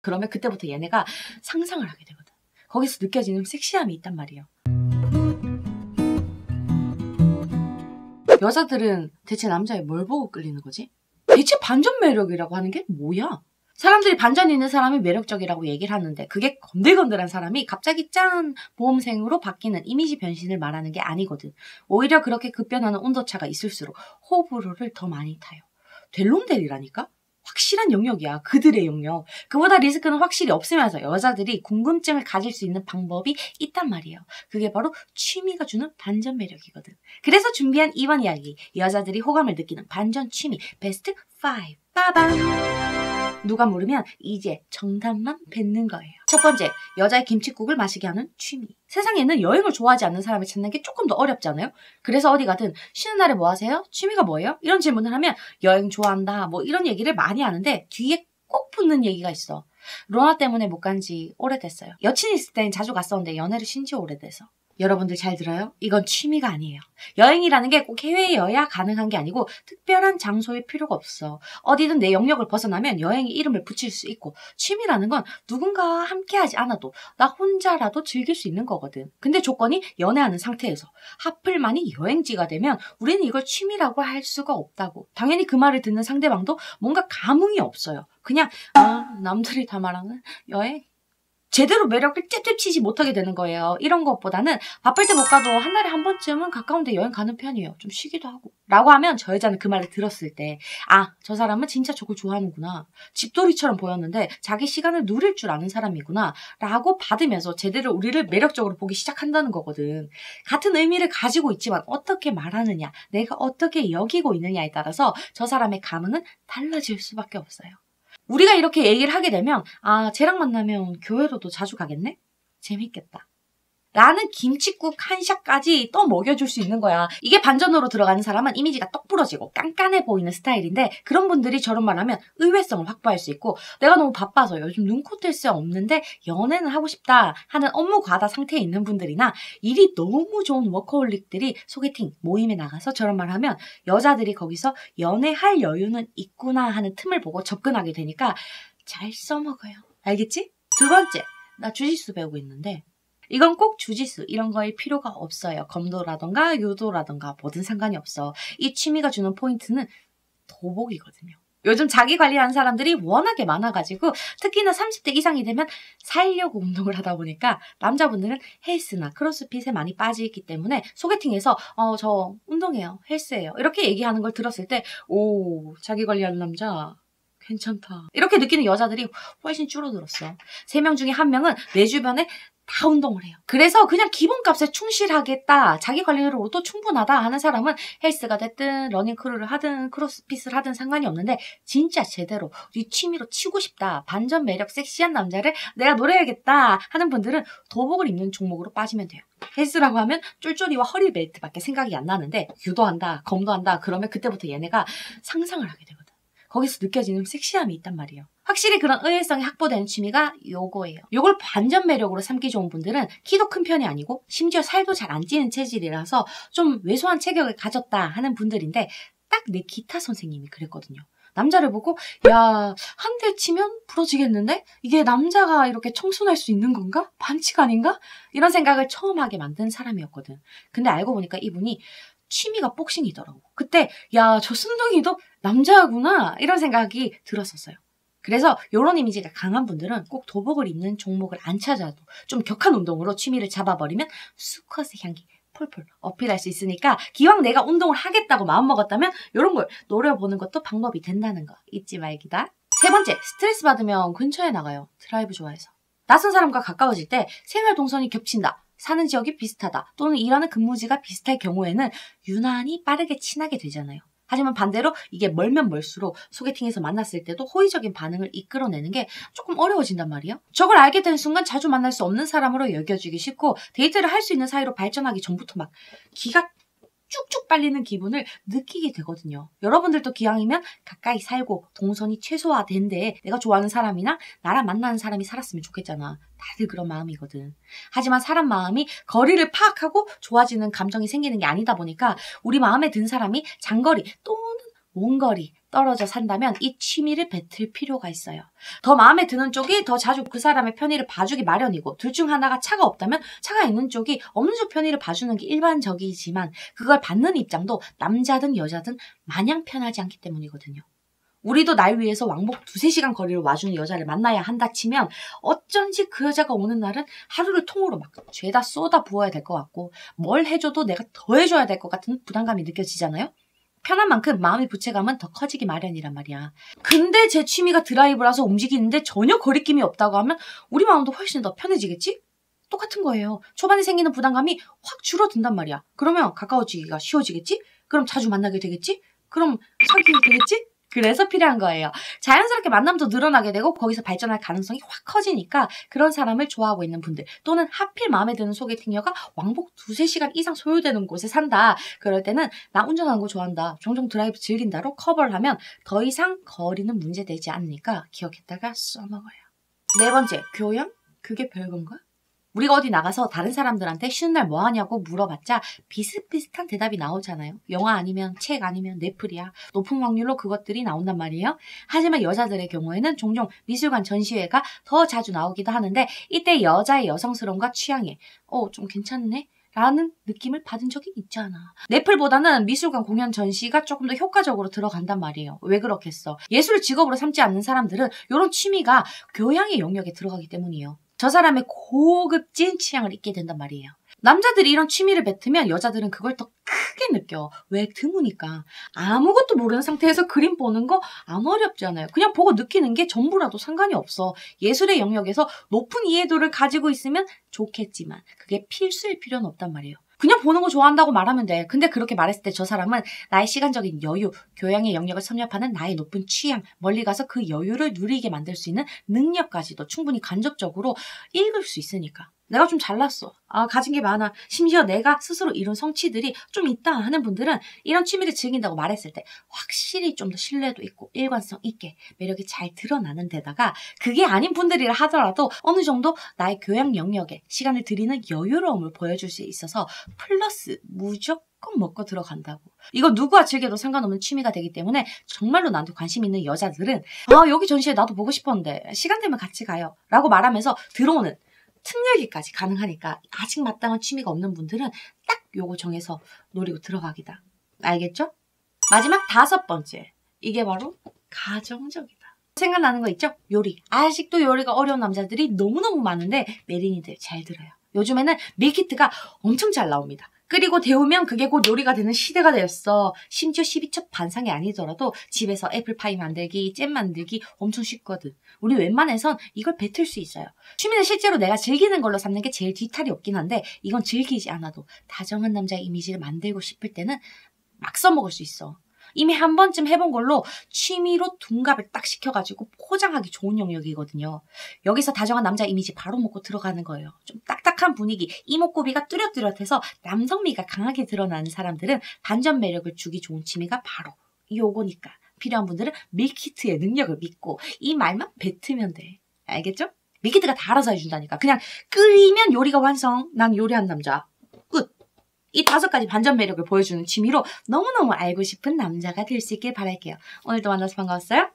그러면 그때부터 얘네가 상상을 하게 되거든. 거기서 느껴지는 섹시함이 있단 말이에요. 여자들은 대체 남자에 뭘 보고 끌리는 거지? 대체 반전 매력이라고 하는 게 뭐야? 사람들이 반전 있는 사람이 매력적이라고 얘기를 하는데 그게 건들건들한 사람이 갑자기 짠! 모험생으로 바뀌는 이미지 변신을 말하는 게 아니거든. 오히려 그렇게 급변하는 온도차가 있을수록 호불호를 더 많이 타요. 델론델이라니까? 확실한 영역이야. 그들의 영역. 그보다 리스크는 확실히 없으면서 여자들이 궁금증을 가질 수 있는 방법이 있단 말이에요. 그게 바로 취미가 주는 반전 매력이거든. 그래서 준비한 이번 이야기. 여자들이 호감을 느끼는 반전 취미 베스트 5. 빠밤! 누가 물으면 이제 정답만 뱉는 거예요. 첫 번째, 여자의 김칫국을 마시게 하는 취미. 세상에는 여행을 좋아하지 않는 사람을 찾는 게 조금 더 어렵잖아요. 그래서 어디 가든 쉬는 날에 뭐 하세요? 취미가 뭐예요? 이런 질문을 하면 여행 좋아한다 뭐 이런 얘기를 많이 하는데 뒤에 꼭 붙는 얘기가 있어. 로나 때문에 못 간 지 오래됐어요. 여친 있을 땐 자주 갔었는데 연애를 쉰 지 오래돼서. 여러분들 잘 들어요? 이건 취미가 아니에요. 여행이라는 게 꼭 해외여야 가능한 게 아니고 특별한 장소일 필요가 없어. 어디든 내 영역을 벗어나면 여행의 이름을 붙일 수 있고 취미라는 건 누군가와 함께하지 않아도 나 혼자라도 즐길 수 있는 거거든. 근데 조건이 연애하는 상태에서 하필만이 여행지가 되면 우리는 이걸 취미라고 할 수가 없다고. 당연히 그 말을 듣는 상대방도 뭔가 감흥이 없어요. 그냥 남들이 다 말하는 여행? 제대로 매력을 찝찝치지 못하게 되는 거예요. 이런 것보다는 바쁠 때 못 가도 한 달에 한 번쯤은 가까운데 여행 가는 편이에요. 좀 쉬기도 하고. 라고 하면 저 여자는 그 말을 들었을 때 저 사람은 진짜 저걸 좋아하는구나. 집돌이처럼 보였는데 자기 시간을 누릴 줄 아는 사람이구나. 라고 받으면서 제대로 우리를 매력적으로 보기 시작한다는 거거든. 같은 의미를 가지고 있지만 어떻게 말하느냐, 내가 어떻게 여기고 있느냐에 따라서 저 사람의 감흥은 달라질 수밖에 없어요. 우리가 이렇게 얘기를 하게 되면 쟤랑 만나면 교회로도 자주 가겠네? 재밌겠다. 라는 김칫국 한 샷까지 또 먹여줄 수 있는 거야. 이게 반전으로 들어가는 사람은 이미지가 떡 부러지고 깐깐해 보이는 스타일인데 그런 분들이 저런 말 하면 의외성을 확보할 수 있고 내가 너무 바빠서 요즘 눈코 뜰 새 없는데 연애는 하고 싶다 하는 업무 과다 상태에 있는 분들이나 일이 너무 좋은 워커홀릭들이 소개팅, 모임에 나가서 저런 말 하면 여자들이 거기서 연애할 여유는 있구나 하는 틈을 보고 접근하게 되니까 잘 써먹어요. 알겠지? 두 번째, 나 주짓수 배우고 있는데 이건 꼭 주짓수 이런 거일 필요가 없어요. 검도라던가 유도라던가 뭐든 상관이 없어. 이 취미가 주는 포인트는 도복이거든요. 요즘 자기 관리하는 사람들이 워낙에 많아가지고 특히나 30대 이상이 되면 살려고 운동을 하다 보니까 남자분들은 헬스나 크로스핏에 많이 빠져있기 때문에 소개팅에서 저 운동해요. 헬스예요. 이렇게 얘기하는 걸 들었을 때 자기 관리하는 남자 괜찮다. 이렇게 느끼는 여자들이 훨씬 줄어들었어. 3명 중에 1명은 내 주변에 다 운동을 해요. 그래서 그냥 기본값에 충실하겠다, 자기 관리로도 충분하다 하는 사람은 헬스가 됐든 러닝크루를 하든 크로스핏을 하든 상관이 없는데 진짜 제대로 네 취미로 치고 싶다, 반전 매력 섹시한 남자를 내가 노려야겠다 하는 분들은 도복을 입는 종목으로 빠지면 돼요. 헬스라고 하면 쫄쫄이와 허리 벨트밖에 생각이 안 나는데 유도한다, 검도한다 그러면 그때부터 얘네가 상상을 하게 되거든. 거기서 느껴지는 섹시함이 있단 말이에요. 확실히 그런 의외성이 확보되는 취미가 요거예요. 요걸 반전 매력으로 삼기 좋은 분들은 키도 큰 편이 아니고 심지어 살도 잘 안 찌는 체질이라서 좀 왜소한 체격을 가졌다 하는 분들인데 딱 내 기타 선생님이 그랬거든요. 남자를 보고 한 대 치면 부러지겠는데? 이게 남자가 이렇게 청순할 수 있는 건가? 반칙 아닌가? 이런 생각을 처음 하게 만든 사람이었거든. 근데 알고 보니까 이분이 취미가 복싱이더라고. 그때 저 순둥이도 남자구나 이런 생각이 들었었어요. 그래서 이런 이미지가 강한 분들은 꼭 도복을 입는 종목을 안 찾아도 좀 격한 운동으로 취미를 잡아버리면 수컷의 향기 폴폴 어필할 수 있으니까 기왕 내가 운동을 하겠다고 마음먹었다면 이런 걸 노려보는 것도 방법이 된다는 거 잊지 말기다. 세 번째, 스트레스 받으면 근처에 나가요. 드라이브 좋아해서. 낯선 사람과 가까워질 때 생활 동선이 겹친다, 사는 지역이 비슷하다 또는 일하는 근무지가 비슷할 경우에는 유난히 빠르게 친하게 되잖아요. 하지만 반대로 이게 멀면 멀수록 소개팅에서 만났을 때도 호의적인 반응을 이끌어내는 게 조금 어려워진단 말이에요. 저걸 알게 된 순간 자주 만날 수 없는 사람으로 여겨지기 쉽고 데이트를 할 수 있는 사이로 발전하기 전부터 막 기가 쭉쭉 빨리는 기분을 느끼게 되거든요. 여러분들도 기왕이면 가까이 살고 동선이 최소화된 데에 내가 좋아하는 사람이나 나랑 만나는 사람이 살았으면 좋겠잖아. 다들 그런 마음이거든. 하지만 사람 마음이 거리를 파악하고 좋아지는 감정이 생기는 게 아니다 보니까 우리 마음에 든 사람이 장거리 또는 원거리 떨어져 산다면 이 취미를 뱉을 필요가 있어요. 더 마음에 드는 쪽이 더 자주 그 사람의 편의를 봐주기 마련이고 둘 중 하나가 차가 없다면 차가 있는 쪽이 없는 쪽 편의를 봐주는 게 일반적이지만 그걸 받는 입장도 남자든 여자든 마냥 편하지 않기 때문이거든요. 우리도 날 위해서 왕복 2~3시간 거리를 와주는 여자를 만나야 한다 치면 어쩐지 그 여자가 오는 날은 하루를 통으로 막 죄다 쏟아 부어야 될 것 같고 뭘 해줘도 내가 더 해줘야 될 것 같은 부담감이 느껴지잖아요? 편한 만큼 마음의 부채감은 더 커지기 마련이란 말이야. 근데 제 취미가 드라이브라서 움직이는데 전혀 거리낌이 없다고 하면 우리 마음도 훨씬 더 편해지겠지? 똑같은 거예요. 초반에 생기는 부담감이 확 줄어든단 말이야. 그러면 가까워지기가 쉬워지겠지? 그럼 자주 만나게 되겠지? 그럼 사귀게 되겠지? 그래서 필요한 거예요. 자연스럽게 만남도 늘어나게 되고 거기서 발전할 가능성이 확 커지니까 그런 사람을 좋아하고 있는 분들 또는 하필 마음에 드는 소개팅녀가 왕복 2~3시간 이상 소요되는 곳에 산다. 그럴 때는 나 운전하는 거 좋아한다. 종종 드라이브 즐긴다로 커버를 하면 더 이상 거리는 문제되지 않으니까 기억했다가 써먹어요. 4번째, 교양? 그게 별건가? 우리가 어디 나가서 다른 사람들한테 쉬는 날 뭐 하냐고 물어봤자 비슷비슷한 대답이 나오잖아요. 영화 아니면 책 아니면 넷플이야. 높은 확률로 그것들이 나온단 말이에요. 하지만 여자들의 경우에는 종종 미술관 전시회가 더 자주 나오기도 하는데 이때 여자의 여성스러움과 취향에 좀 괜찮네? 라는 느낌을 받은 적이 있잖아. 넷플보다는 미술관 공연 전시가 조금 더 효과적으로 들어간단 말이에요. 왜 그렇겠어? 예술을 직업으로 삼지 않는 사람들은 이런 취미가 교양의 영역에 들어가기 때문이에요. 저 사람의 고급진 취향을 잊게 된단 말이에요. 남자들이 이런 취미를 뱉으면 여자들은 그걸 더 크게 느껴. 왜? 드무니까. 아무것도 모르는 상태에서 그림 보는 거 안 어렵잖아요. 그냥 보고 느끼는 게 전부라도 상관이 없어. 예술의 영역에서 높은 이해도를 가지고 있으면 좋겠지만 그게 필수일 필요는 없단 말이에요. 그냥 보는 거 좋아한다고 말하면 돼. 근데 그렇게 말했을 때 저 사람은 나의 시간적인 여유, 교양의 영역을 섭렵하는 나의 높은 취향, 멀리 가서 그 여유를 누리게 만들 수 있는 능력까지도 충분히 간접적으로 읽을 수 있으니까. 내가 좀 잘났어. 가진 게 많아. 심지어 내가 스스로 이룬 성취들이 좀 있다 하는 분들은 이런 취미를 즐긴다고 말했을 때 확실히 좀 더 신뢰도 있고 일관성 있게 매력이 잘 드러나는 데다가 그게 아닌 분들이라 하더라도 어느 정도 나의 교양 영역에 시간을 들이는 여유로움을 보여줄 수 있어서 플러스 무조건 먹고 들어간다고. 이거 누구와 즐겨도 상관없는 취미가 되기 때문에 정말로 나한테 관심 있는 여자들은 여기 전시회 나도 보고 싶었는데 시간 되면 같이 가요 라고 말하면서 들어오는 틈열기까지 가능하니까 아직 마땅한 취미가 없는 분들은 딱 요거 정해서 노리고 들어가기다. 알겠죠? 마지막 5번째. 이게 바로 가정적이다. 생각나는 거 있죠? 요리. 아직도 요리가 어려운 남자들이 너무너무 많은데 메린이들 잘 들어요. 요즘에는 밀키트가 엄청 잘 나옵니다. 끓이고 데우면 그게 곧 요리가 되는 시대가 되었어. 심지어 12첩 반상이 아니더라도 집에서 애플파이 만들기, 잼 만들기 엄청 쉽거든. 우리 웬만해선 이걸 뱉을 수 있어요. 취미는 실제로 내가 즐기는 걸로 삼는 게 제일 뒤탈이 없긴 한데 이건 즐기지 않아도 다정한 남자의 이미지를 만들고 싶을 때는 막 써먹을 수 있어. 이미 한 번쯤 해본 걸로 취미로 둔갑을 딱 시켜가지고 포장하기 좋은 영역이거든요. 여기서 다정한 남자 이미지 바로 먹고 들어가는 거예요. 좀 딱딱한 분위기, 이목구비가 뚜렷뚜렷해서 남성미가 강하게 드러나는 사람들은 반전 매력을 주기 좋은 취미가 바로 요거니까 필요한 분들은 밀키트의 능력을 믿고 이 말만 뱉으면 돼. 알겠죠? 밀키트가 다 알아서 해준다니까. 그냥 끓이면 요리가 완성. 난 요리한 남자. 끝. 이 5가지 반전 매력을 보여주는 취미로 너무너무 알고 싶은 남자가 될 수 있길 바랄게요. 오늘도 만나서 반가웠어요.